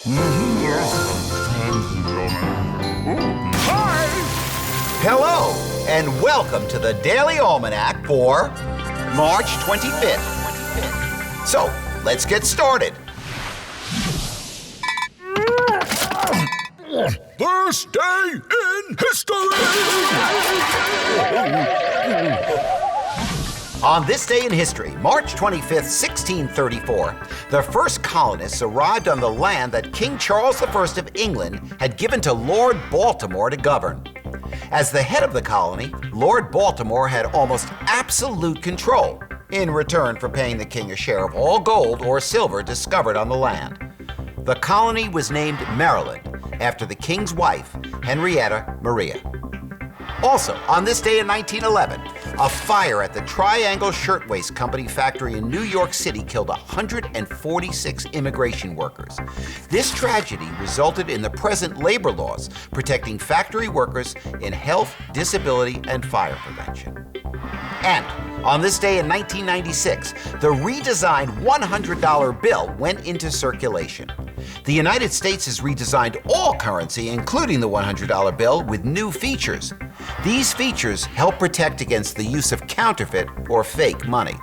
Hi! Hello, and welcome to the Daily Almanac for March 25th. So, let's get started. This day in history! On this day in history, March 25th, 1634, the first colonists arrived on the land that King Charles I of England had given to Lord Baltimore to govern. As the head of the colony, Lord Baltimore had almost absolute control in return for paying the king a share of all gold or silver discovered on the land. The colony was named Maryland after the king's wife, Henrietta Maria. Also, on this day in 1911, a fire at the Triangle Shirtwaist Co. factory in New York City killed 146 immigration workers. This tragedy resulted in the present labor laws protecting factory workers in health, disability, and fire prevention. And on this day in 1996, the redesigned $100 bill went into circulation. The United States has redesigned all currency, including the $100 bill, with new features. These features help protect against the use of counterfeit or fake money.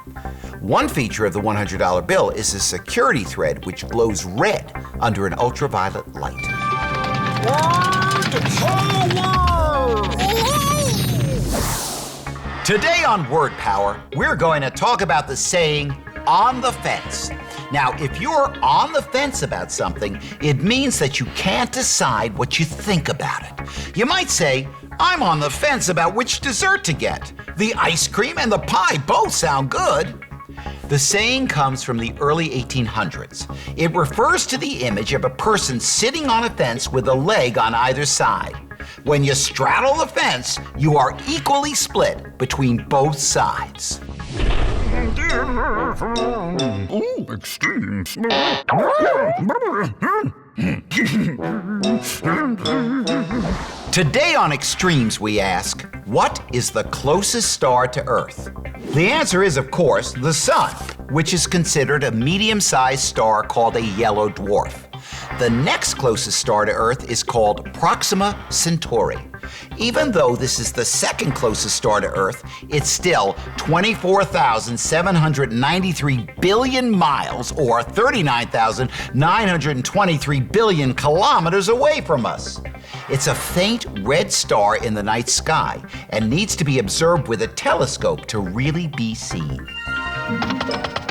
One feature of the $100 bill is a security thread which glows red under an ultraviolet light. Word power! Today on Word Power, we're going to talk about the saying, on the fence. Now, if you're on the fence about something, it means that you can't decide what you think about it. You might say, I'm on the fence about which dessert to get. The ice cream and the pie both sound good. The saying comes from the early 1800s. It refers to the image of a person sitting on a fence with a leg on either side. When you straddle the fence, you are equally split between both sides. Ooh, extremes. Today on Extremes, we ask, what is the closest star to Earth? The answer is, of course, the Sun, which is considered a medium-sized star called a yellow dwarf. The next closest star to Earth is called Proxima Centauri. Even though this is the second closest star to Earth, it's still 24,793 billion miles, or 39,923 billion kilometers away from us. It's a faint red star in the night sky and needs to be observed with a telescope to really be seen.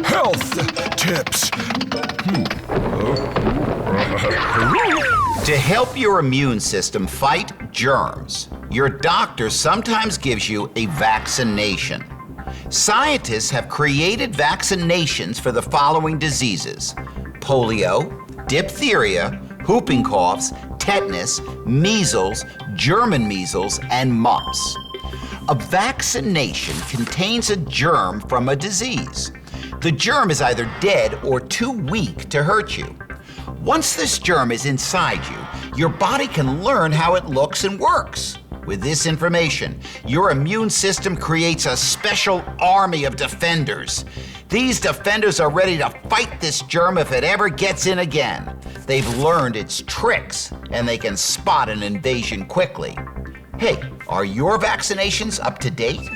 Health tips. To help your immune system fight germs, your doctor sometimes gives you a vaccination. Scientists have created vaccinations for the following diseases: polio, diphtheria, whooping coughs, tetanus, measles, German measles, and mumps. A vaccination contains a germ from a disease. The germ is either dead or too weak to hurt you. Once this germ is inside you, your body can learn how it looks and works. With this information, your immune system creates a special army of defenders. These defenders are ready to fight this germ if it ever gets in again. They've learned its tricks, and they can spot an invasion quickly. Hey, are your vaccinations up to date?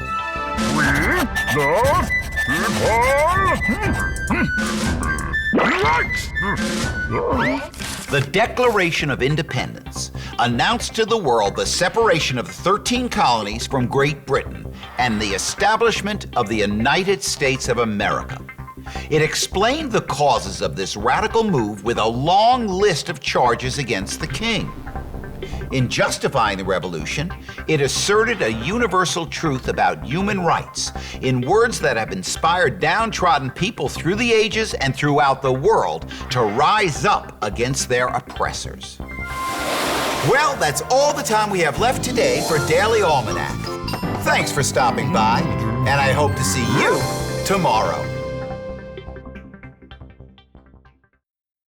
The Declaration of Independence announced to the world the separation of the 13 colonies from Great Britain and the establishment of the United States of America. It explained the causes of this radical move with a long list of charges against the king. In justifying the revolution, it asserted a universal truth about human rights in words that have inspired downtrodden people through the ages and throughout the world to rise up against their oppressors. Well, that's all the time we have left today for Daily Almanac. Thanks for stopping by, and I hope to see you tomorrow.